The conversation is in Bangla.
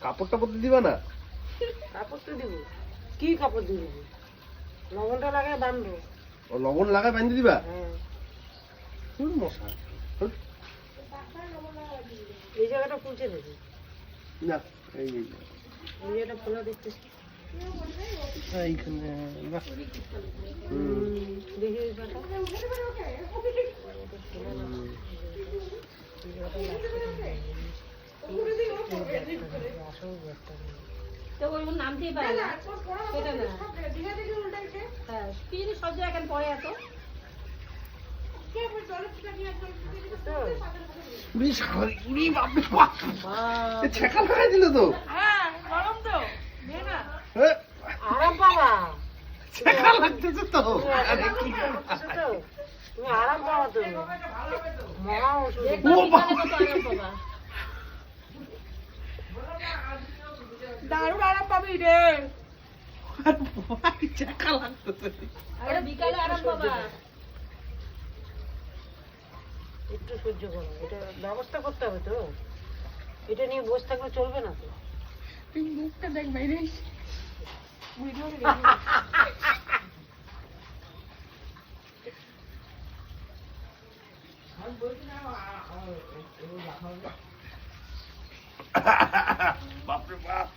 কাপড় টাপড় দিবা না? কাপড় তো দিব, কি কাপড় দিব? লবণটা লাগায় বাঁধবো। ও লবণ লাগায় বাঁধি দিবা? হ্যাঁ, মশা এই জায়গাটা পুঁছে দেবে। না এই এই জায়গাটা খোলা দেখতে এইখানে বাহ। দেখি এই জায়গাটা। তো ওই নাম দিয়ে পারে না সেটা না। হ্যাঁ স্পিড সব জায়গায় পড়ে এত বেশ উড়ি বাপ রে বাপ। এ ছেঁকা লাগাই দিল তো। হ্যাঁ গরম তো দিয়ে না হ্যাঁ, আরাম পাবা, ছেঁকা লাগতেছে তো। আরে কি বুঝছো তো? তুমি আরাম পাবা তো, মহা ওষুধ। দেখবা ও বাবা। বিকালে কত আরাম পাবা। দারুণ আরাম পাবি রে। ছেঁকা লাগতেছে। আরে বিকালে আরাম পাবা। একটু সহ্য করো, এটা ব্যবস্থা করতে হবে তো। এটা নিয়ে বসে থাকলে চলবে না তো। মুখটা দেখ বাইরে বাপ রে বাপ।